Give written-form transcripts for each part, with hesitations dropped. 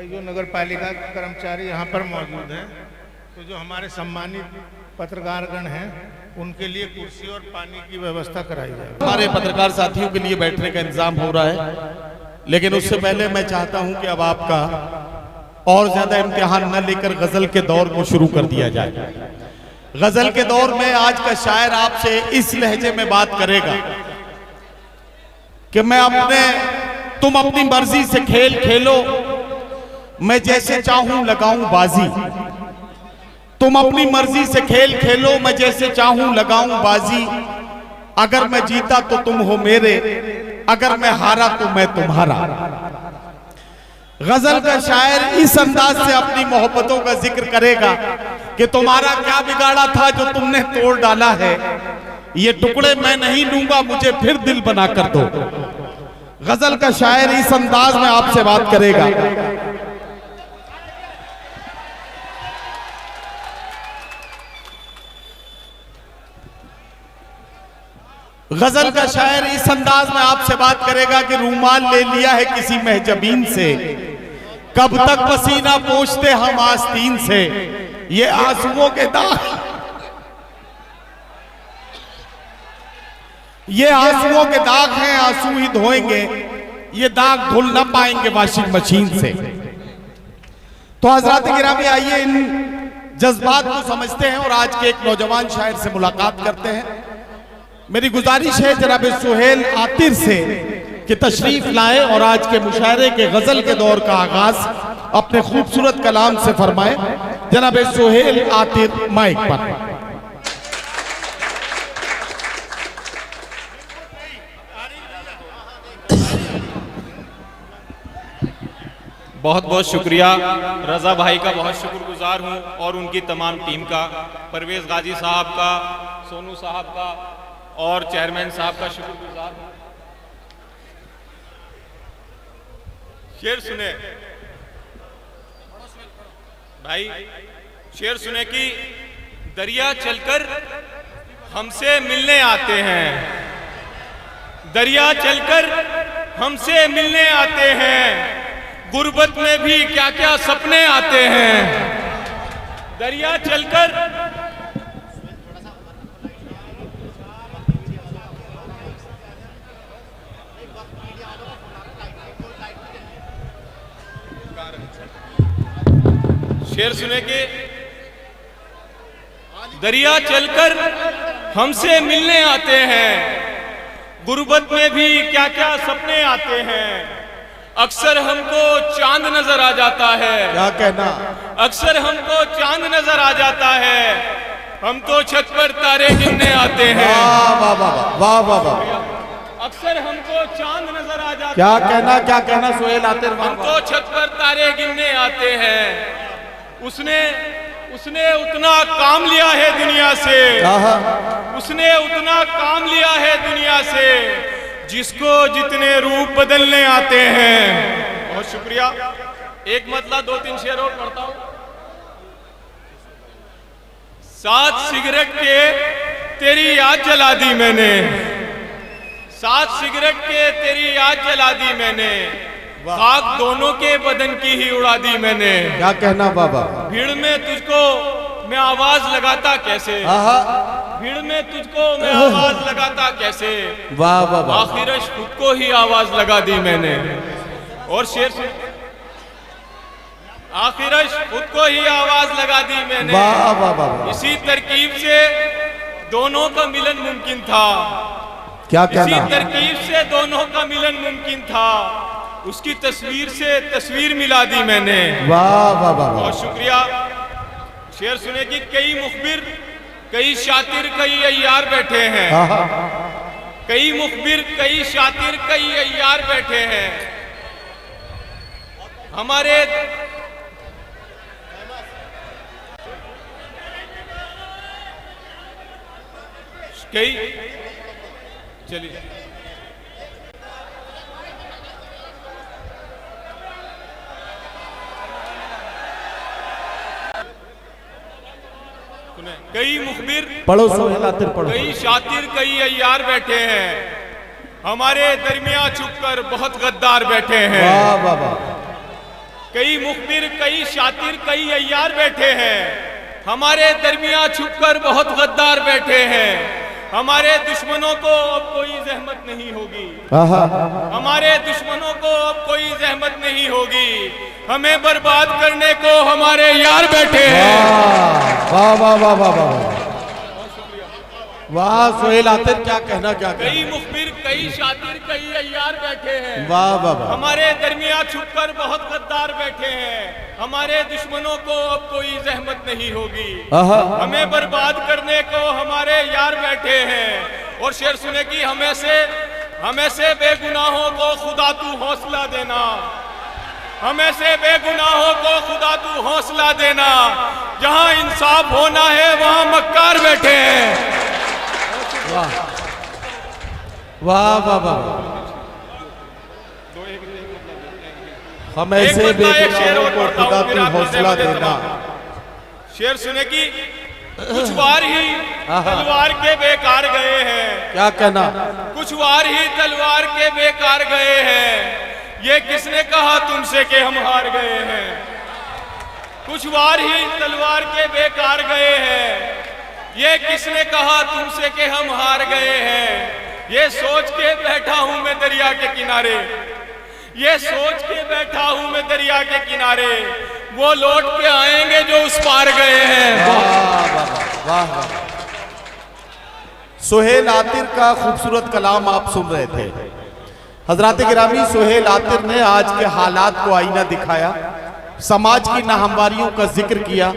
भाई जो नगर पालिका के कर्मचारी यहाँ पर मौजूद हैं, तो जो हमारे सम्मानित पत्रकारगण हैं उनके लिए कुर्सी और पानी की व्यवस्था कराई जाए। हमारे पत्रकार साथियों के लिए बैठने का इंतजाम हो रहा है, लेकिन उससे पहले मैं चाहता हूं कि अब आपका और ज्यादा इम्तिहान न लेकर गजल के दौर को शुरू कर दिया जाए। गजल के दौर में आज का शायर आपसे इस लहजे में बात करेगा कि तुम अपनी मर्जी से खेल खेलो, मैं जैसे चाहूं लगाऊं बाजी। तुम अपनी मर्जी से खेल खेलो, मैं जैसे चाहूं लगाऊं बाजी। अगर मैं जीता तो तुम हो मेरे, अगर मैं हारा तो मैं तुम्हारा। गजल का शायर इस अंदाज से अपनी मोहब्बतों का जिक्र करेगा कि तुम्हारा क्या बिगाड़ा था जो तुमने तोड़ डाला है, ये टुकड़े मैं नहीं लूंगा, मुझे फिर दिल बना कर दो। गजल का शायर इस अंदाज में आपसे बात करेगा। गजल का शायर इस अंदाज में आपसे बात करेगा कि रूमाल ले लिया है किसी महजबीन से, कब तक पसीना पोंछते हम आस्तीन से। ये आंसुओं के दाग, ये आंसुओं के दाग हैं, आंसू ही धोएंगे, ये दाग धुल ना पाएंगे वॉशिंग मशीन से। तो हजरात गिरामी, आइए इन जज्बात को समझते हैं और आज के एक नौजवान शायर से मुलाकात करते हैं। मेरी गुजारिश है जनाब सुहेल आतिर से कि तशरीफ लाए और आज के मुशायरे के गजल के दौर का आगाज अपने खूबसूरत कलाम से फरमाए। जनाब सुहेल आतिर माइक पर। बहुत बहुत शुक्रिया, रजा भाई का बहुत शुक्रगुजार हूं और उनकी तमाम टीम का, परवेज गाजी साहब का, सोनू साहब का और चेयरमैन साहब का शुक्रगुजार हूं। शेर सुने भाई, शेर सुने कि दरिया चलकर हमसे मिलने आते हैं, दरिया चलकर हमसे मिलने आते हैं, गुर्बत में भी क्या क्या सपने आते हैं। दरिया चलकर शेर सुने के दरिया चलकर हमसे मिलने आते हैं, गुर्बत में भी क्या क्या सपने आते हैं। अक्सर हमको चांद नजर आ जाता है, क्या कहना, अक्सर हमको चांद नजर आ जाता है, हम तो छत पर तारे गिनने आते हैं। वाह वाह वाह वाह वाह। अक्सर हमको चांद नजर आ जाता है, क्या कहना, क्या कहना सुहेल आतिर। हम तो छत पर तारे गिनने आते हैं। उसने उतना काम लिया है दुनिया से, उसने उतना काम लिया है दुनिया से, जिसको जितने रूप बदलने आते हैं। बहुत शुक्रिया। एक मतलब दो तीन शेर और पढ़ता हूं। 7 सिगरेट के तेरी याद जला दी मैंने, 7 सिगरेट के तेरी याद जला दी मैंने, खाक दोनों के बदन की ही उड़ा दी मैंने। क्या कहना बाबा। भीड़ में तुझको मैं आवाज लगाता कैसे, भीड़ में तुझको मैं आवाज लगाता कैसे, वाह वाह। आखिरश खुद को ही आवाज लगा दी मैंने। और शेर सुन, आखिरश खुद को ही आवाज लगा दी मैंने। वाह वाह वाह। इसी तरकीब से दोनों का मिलन मुमकिन था, क्या कहना, इसी तरकीब से दोनों का मिलन मुमकिन था, उसकी तस्वीर से तस्वीर मिला दी मैंने। वाह वाह वाह। बहुत शुक्रिया। शेर सुने कि कई मुखबिर, कई शातिर, कई अय्यार बैठे हैं, कई मुखबिर, कई शातिर, कई अय्यार बैठे हैं। हमारे कई, चलिए कई मुखबिर पढ़ो सुहेल आतिर पढ़ो। कई शातिर, कई अय्यार बैठे हैं, हमारे दरमिया छुपकर बहुत गद्दार बैठे हैं। वाह वाह वाह। कई मुखबिर, कई शातिर, कई अय्यार बैठे हैं। हमारे दरमियां छुपकर बहुत गद्दार बैठे हैं। हमारे दुश्मनों को अब कोई जहमत नहीं होगी। हमारे दुश्मनों को अब कोई जहमत नहीं होगी। हमें बर्बाद करने को हमारे यार बैठे हैं। वाह वाह वाह वाह वाह वाह। सोहेल आतिर, क्या कहना, क्या कहना? कई मुखबिर, कई शातिर, कई अय्यार बैठे हैं। वाह वाह वाह। हमारे दरमियां छुपकर बहुत गद्दार बैठे हैं। हमारे दुश्मनों को अब कोई जहमत नहीं होगी। हमें बर्बाद करने को हमारे यार बैठे हैं। और शेर सुने कि हमें से बेगुनाहों को खुदा तू हौसला देना। हमें से बेगुनाहों को खुदा तू हौसला देना। जहां इंसाफ होना है वहां मक्कार बैठे हैं। वाह वाह वाह वाह। हमें से बेगुनाहों को खुदा तू हौसला देना। शेर सुने कि कुछ वार ही तलवार के बेकार गए हैं। क्या कहना? कुछ वार ही तलवार के बेकार गए हैं। ये किसने कहा तुमसे कि हम हार गए हैं? कुछ वार ही तलवार के बेकार गए हैं। ये किसने कहा तुमसे कि हम हार गए हैं? ये सोच के बैठा हूं मैं दरिया के किनारे। ये सोच के बैठा हूं मैं दरिया के किनारे। वो लौट के आएंगे जो उस पार गए हैं। वाह वाह। सोहेल आतिर का खूबसूरत कलाम आप सुन रहे थे। हजरात गिरामी, सोहेल आतिर ने आज के हालात को आईना दिखाया, समाज की नाहमवारियों का जिक्र किया,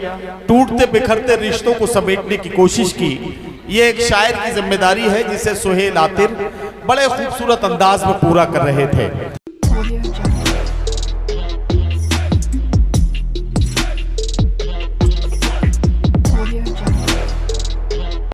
टूटते बिखरते रिश्तों को समेटने की कोशिश की। ये एक शायर की जिम्मेदारी है जिसे सोहेल आतिर बड़े खूबसूरत अंदाज में पूरा कर रहे थे।